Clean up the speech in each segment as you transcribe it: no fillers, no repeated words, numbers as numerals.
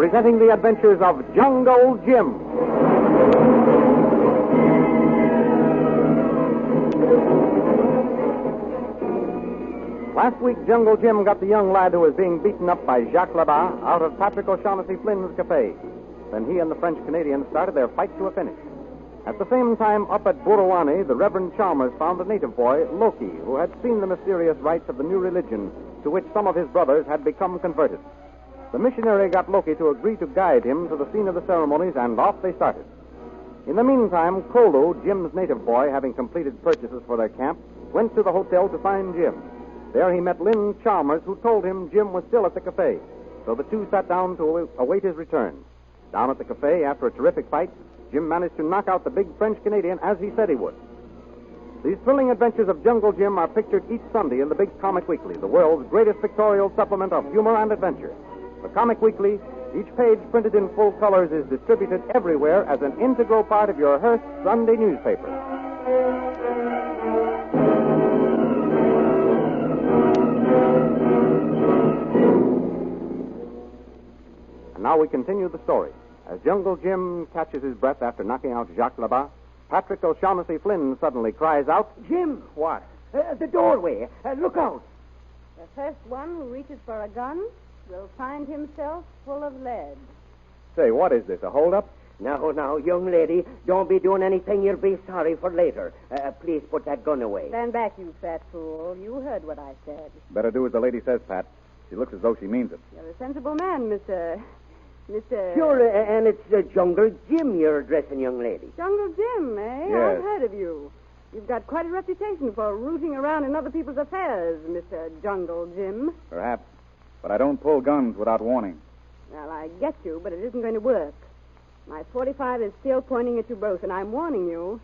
presenting the adventures of Jungle Jim. Last week, Jungle Jim got the young lad who was being beaten up by Jacques Labat out of Patrick O'Shaughnessy Flynn's cafe. Then he and the French-Canadian started their fight to a finish. At the same time, up at Burawani, the Reverend Chalmers found a native boy, Loki, who had seen the mysterious rites of the new religion to which some of his brothers had become converted. The missionary got Loki to agree to guide him to the scene of the ceremonies, and off they started. In the meantime, Kolu, Jim's native boy, having completed purchases for their camp, went to the hotel to find Jim. There he met Lynn Chalmers, who told him Jim was still at the cafe. So the two sat down to await his return. Down at the cafe, after a terrific fight, Jim managed to knock out the big French-Canadian as he said he would. These thrilling adventures of Jungle Jim are pictured each Sunday in the Big Comic Weekly, the world's greatest pictorial supplement of humor and adventure. The Comic Weekly, each page printed in full colors, is distributed everywhere as an integral part of your Hearst Sunday newspaper. And now we continue the story. As Jungle Jim catches his breath after knocking out Jacques Labat, Patrick O'Shaughnessy Flynn suddenly cries out, Jim! What? The doorway. Look out. The first one who reaches for a gun will find himself full of lead. Say, what is this, a hold-up? Now, young lady, don't be doing anything you'll be sorry for later. Please put that gun away. Stand back, you fat fool. You heard what I said. Better do as the lady says, Pat. She looks as though she means it. You're a sensible man, Mr. Sure, and it's Jungle Jim you're addressing, young lady. Jungle Jim, eh? Yes. I've heard of you. You've got quite a reputation for rooting around in other people's affairs, Mr. Jungle Jim. Perhaps. But I don't pull guns without warning. Well, I get you, but it isn't going to work. My .45 is still pointing at you both, and I'm warning you,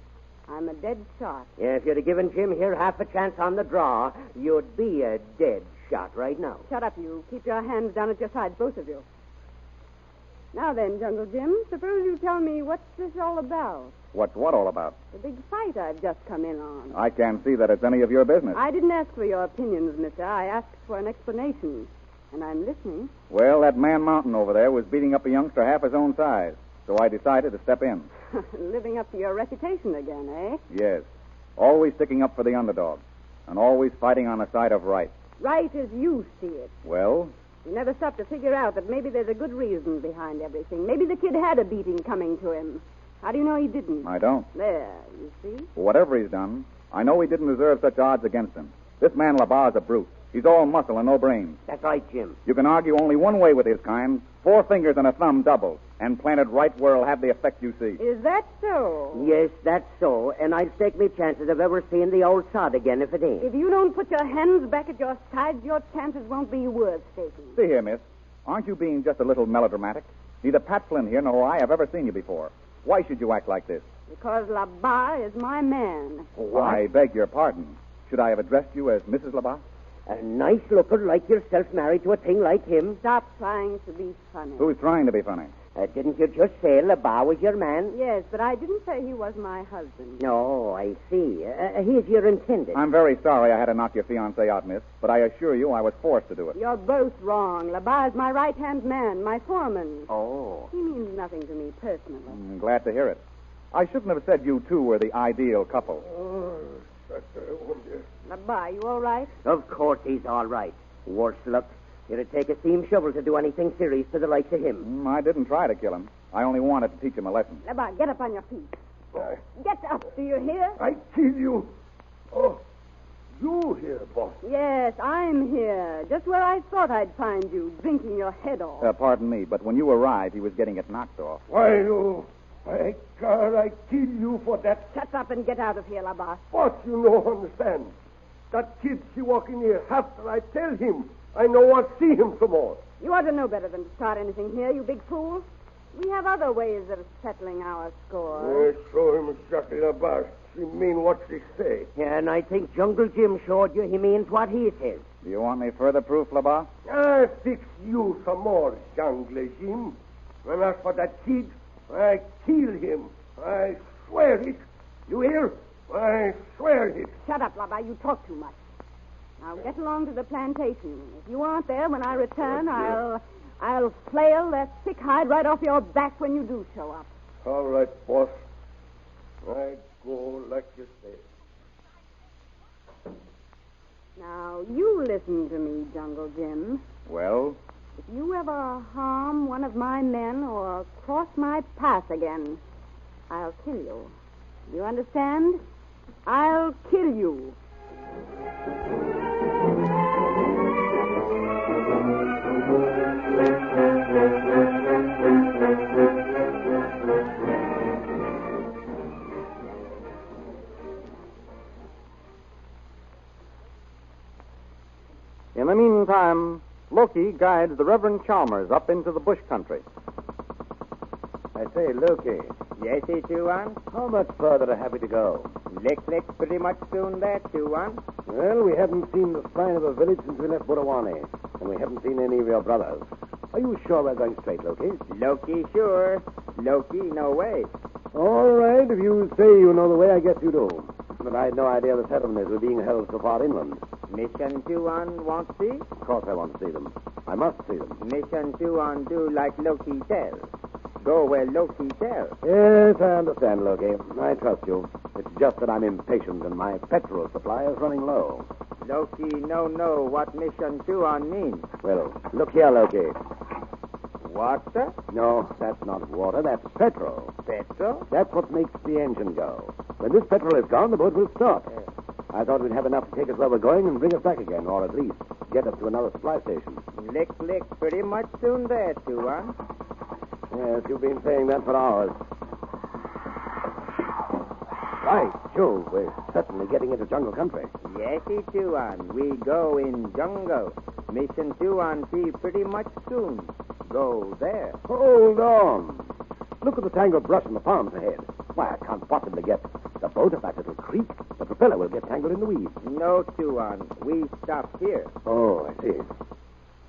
I'm a dead shot. Yeah, if you'd have given Jim here half a chance on the draw, you'd be a dead shot right now. Shut up, you. Keep your hands down at your sides, both of you. Now then, Jungle Jim, suppose you tell me what's this all about? What's what all about? The big fight I've just come in on. I can't see that it's any of your business. I didn't ask for your opinions, mister. I asked for an explanation. And I'm listening. Well, that man Mountain over there was beating up a youngster half his own size. So I decided to step in. Living up to your reputation again, eh? Yes. Always sticking up for the underdog. And always fighting on the side of right. Right as you see it. Well? You never stop to figure out that maybe there's a good reason behind everything. Maybe the kid had a beating coming to him. How do you know he didn't? I don't. There, you see? Whatever he's done, I know he didn't deserve such odds against him. This man Labat's a brute. He's all muscle and no brains. That's right, Jim. You can argue only one way with his kind. 4 fingers and a thumb doubled, and planted right where it'll have the effect you see. Is that so? Yes, that's so. And I'd stake me chances of ever seeing the old sod again if it ain't. If you don't put your hands back at your sides, your chances won't be worth taking. See here, miss. Aren't you being just a little melodramatic? Neither Pat Flynn here nor I have ever seen you before. Why should you act like this? Because Labat is my man. What? I beg your pardon. Should I have addressed you as Mrs. Labat? A nice looker like yourself married to a thing like him. Stop trying to be funny. Who's trying to be funny? Didn't you just say Labat was your man? Yes, but I didn't say he was my husband. No, I see. He's your intended. I'm very sorry I had to knock your fiancé out, miss, but I assure you I was forced to do it. You're both wrong. Labat is my right-hand man, my foreman. Oh. He means nothing to me personally. I'm glad to hear it. I shouldn't have said you two were the ideal couple. Labat, you all right? Of course he's all right. Worse luck. It'd take a steam shovel to do anything serious to the likes of him. I didn't try to kill him. I only wanted to teach him a lesson. Labat, get up on your feet. Get up, do you hear? I kill you. Oh, you here, boss. Yes, I'm here. Just where I thought I'd find you, drinking your head off. Pardon me, but when you arrived, he was getting it knocked off. Why, you... I kill you for that. Shut up and get out of here, Labat. Boss, you don't understand. That kid, she walk in here after I tell him. I no want to see him some more. You ought to know better than to start anything here, you big fool. We have other ways of settling our score. I show him exactly about. She mean what she say. Yeah, and I think Jungle Jim showed you he means what he says. Do you want any further proof, Labat? I fix you some more, Jungle Jim. And as for that kid, I kill him. I swear it. You hear? I swear it. Shut up, Labat. You talk too much. Now get along to the plantation. If you aren't there when I return, I'll flail that thick hide right off your back when you do show up. All right, boss. I go like you say. Now, you listen to me, Jungle Jim. Well? If you ever harm one of my men or cross my path again, I'll kill you. You understand? I'll kill you. In the meantime, Loki guides the Reverend Chalmers up into the bush country. I say, Loki, Yes, Tuan. how much further have we to go? Lick pretty much soon there, Tuan. Well, we haven't seen the sign of a village since we left Burawani, and we haven't seen any of your brothers. Are you sure we're going straight, Loki? Loki, sure. Loki, no way. All right, if you say you know the way, I guess you do. But I had no idea the settlements were being held so far inland. Mission Tuan want see? Of course I want to see them. I must see them. Mission Tuan do like Loki tell. Go where Loki tell. Yes, I understand, Loki. I trust you. It's just that I'm impatient and my petrol supply is running low. Loki no know what Mission Tuan means. Well, look here, Loki. Water? No, that's not water. That's petrol. Petrol? That's what makes the engine go. When this petrol is gone, the boat will stop. I thought we'd have enough to take us where we're going and bring us back again, or at least get us to another supply station. Lick pretty much soon there, Tuan. Yes, you've been saying that for hours. Right, Joe, we're certainly getting into jungle country. Yes, Tuan. We go in jungle. Mission Tuan see pretty much soon. Go there. Hold on. Look at the tangled brush in the palms ahead. Why, I can't possibly get the boat up that little creek. The propeller will get tangled in the weeds. No, Tuan. We stop here. Oh, I see.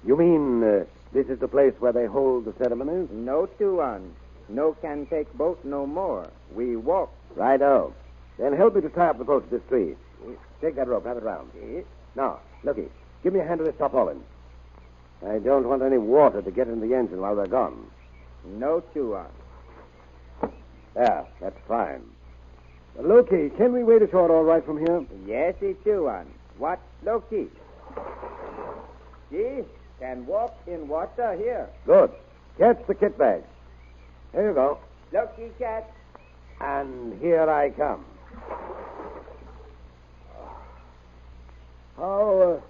You mean this is the place where they hold the ceremonies? No, Tuan. No can take boat no more. We walk. Righto. Then help me to tie up the boat to this tree. Take that rope, have it round. Now, looky, give me a hand to this tarpaulin. I don't want any water to get in the engine while we're gone. No, Tuan. There, that's fine. Loki, can we wade ashore all right from here? Yes, Tuan. What, Loki? See? Can walk in water here. Good. Catch the kit bag. Here you go. Loki cat. And here I come. How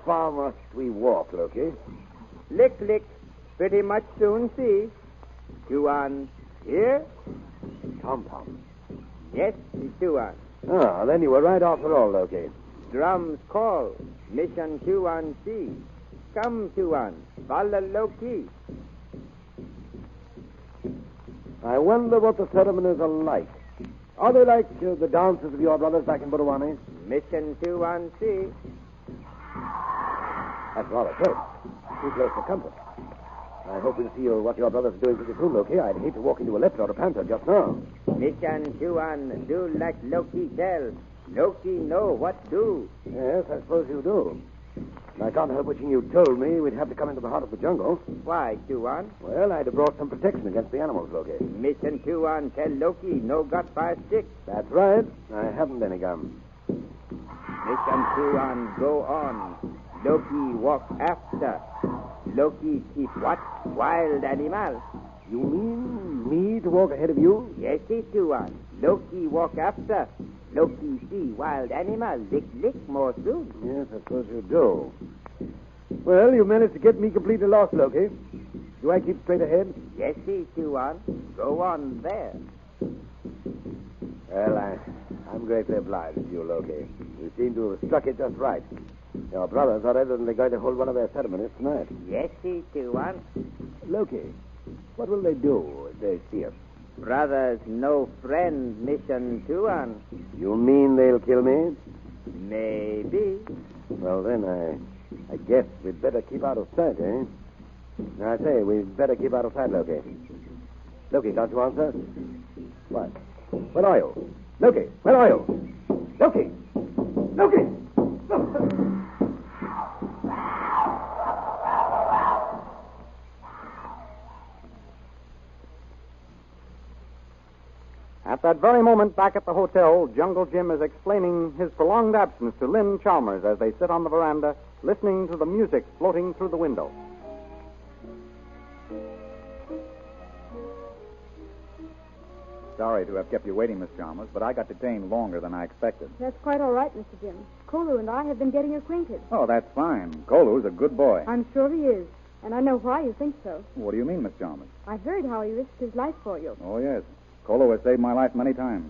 far must we walk, Loki? Lick. Pretty much soon see. Tuan here? Tom. Yes, Tuan. Ah, then you were right after all, Loki. Drums call. Mission Tuan see. Come, Tuan. Follow Loki. I wonder what the ceremonies are like. Are they like the dances of your brothers back in Burawani? Mission Tuan see. That's rather close. Too close for comfort. I hope we'll see what your brothers are doing pretty soon, Loki. I'd hate to walk into a leopard or a panther just now. Mission Tuan do like Loki tell. Loki know what do. Yes, I suppose you do. And I can't help wishing you told me we'd have to come into the heart of the jungle. Why, Tuan? Well, I'd have brought some protection against the animals, Loki. Mission Tuan tell Loki no got 5 sticks. That's right. I haven't any gun. Mission Tuan go on. Loki walk after. Loki keep what? Wild animal. You mean me to walk ahead of you? Yes, Tuan. Loki walk after. Loki see wild animal. Lick more soon. Yes, I suppose you do. Well, you managed to get me completely lost, Loki. Do I keep straight ahead? Yes, Tuan. Go on there. Well, I'm greatly obliged to you, Loki. You seem to have struck it just right. Your brothers are evidently going to hold one of their ceremonies tonight. Yes, Tuan. Loki, what will they do if they see us? Brothers, no friend, Mission Tuan. You mean they'll kill me? Maybe. Well, then, I guess we'd better keep out of sight, eh? I say, we'd better keep out of sight, Loki. Loki, can't you answer? What? Where are you? Loki, where are you? Loki! Loki! At that very moment, back at the hotel, Jungle Jim is explaining his prolonged absence to Lynn Chalmers as they sit on the veranda, listening to the music floating through the window. Sorry to have kept you waiting, Miss Chalmers, but I got detained longer than I expected. That's quite all right, Mr. Jim. Kolu and I have been getting acquainted. Oh, that's fine. Kolu's a good boy. I'm sure he is, and I know why you think so. What do you mean, Miss Chalmers? I've heard how he risked his life for you. Oh, yes. Kolu has saved my life many times.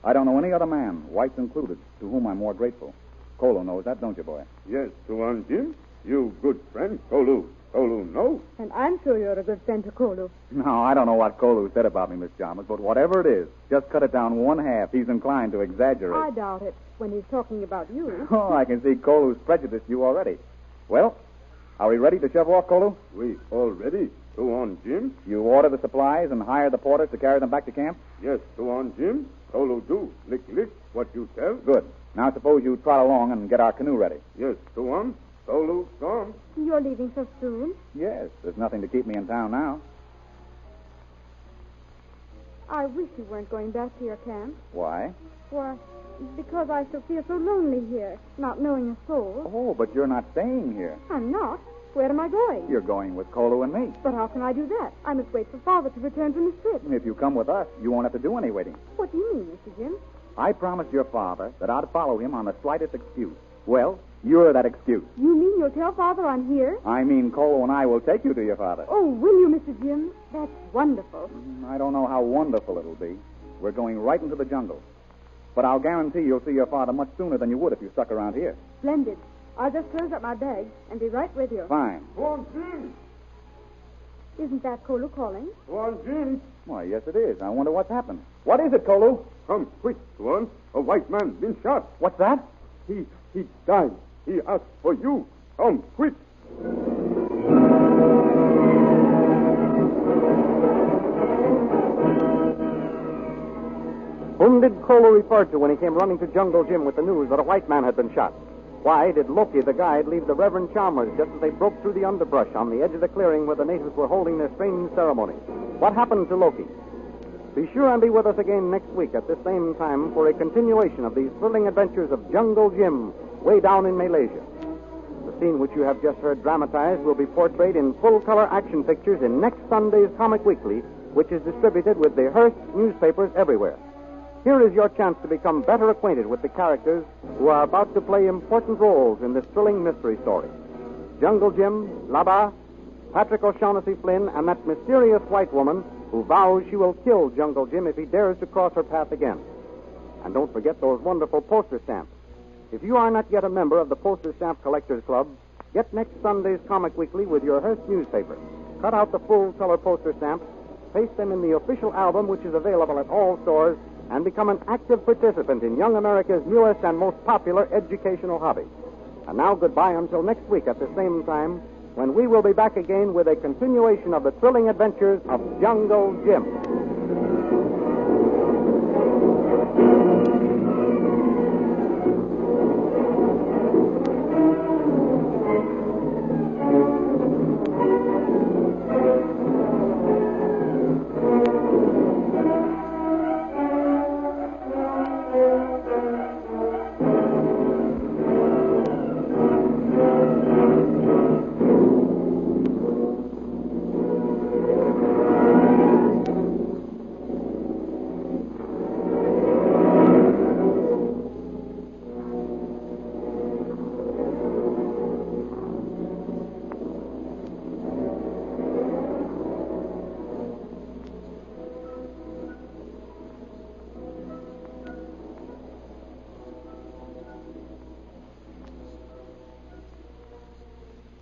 I don't know any other man, whites included, to whom I'm more grateful. Kolu knows that, don't you, boy? Yes, Tuan Jim. You good friend, Kolu. Kolu, no? And I'm sure you're a good friend to Kolu. No, I don't know what Kolu said about me, Miss Chalmers, but whatever it is, just cut it down one half. He's inclined to exaggerate. I doubt it when he's talking about you. Oh, I can see Kolu's prejudiced you already. Well, are we ready to shove off, Kolu? We all ready, Tuan Jim? You order the supplies and hire the porters to carry them back to camp? Yes, Tuan Jim. Kolu do. Lick, what you tell? Good. Now suppose you trot along and get our canoe ready. Yes, Tuan. Kolu gone. You're leaving so soon? Yes, there's nothing to keep me in town now. I wish you weren't going back to your camp. Why? Why, because I shall feel so lonely here, not knowing a soul. Oh, but you're not staying here. I'm not. Where am I going? You're going with Kolu and me. But how can I do that? I must wait for Father to return from his trip. If you come with us, you won't have to do any waiting. What do you mean, Mr. Jim? I promised your father that I'd follow him on the slightest excuse. Well, you're that excuse. You mean you'll tell Father I'm here? I mean Kolu and I will take you to your father. Oh, will you, Mr. Jim? That's wonderful. I don't know how wonderful it'll be. We're going right into the jungle. But I'll guarantee you'll see your father much sooner than you would if you stuck around here. Splendid. I'll just close up my bag and be right with you. Fine. Tuan Jim. Isn't that Kolu calling? Tuan Jim. Why, yes, it is. I wonder what's happened. What is it, Kolu? Come quick, Tuan. A white man been shot. What's that? He died. He asked for you. Come quick. Whom did Kolu refer to when he came running to Jungle Jim with the news that a white man had been shot? Why did Loki, the guide, leave the Reverend Chalmers just as they broke through the underbrush on the edge of the clearing where the natives were holding their strange ceremony? What happened to Loki? Be sure and be with us again next week at this same time for a continuation of these thrilling adventures of Jungle Jim way down in Malaysia. The scene which you have just heard dramatized will be portrayed in full-color action pictures in next Sunday's Comic Weekly, which is distributed with the Hearst newspapers everywhere. Here is your chance to become better acquainted with the characters who are about to play important roles in this thrilling mystery story. Jungle Jim, Laba, Patrick O'Shaughnessy Flynn, and that mysterious white woman who vows she will kill Jungle Jim if he dares to cross her path again. And don't forget those wonderful poster stamps. If you are not yet a member of the Poster Stamp Collectors Club, get next Sunday's Comic Weekly with your Hearst newspaper. Cut out the full-color poster stamps, paste them in the official album, which is available at all stores, and become an active participant in young America's newest and most popular educational hobby. And now goodbye until next week at the same time, when we will be back again with a continuation of the thrilling adventures of Jungle Jim.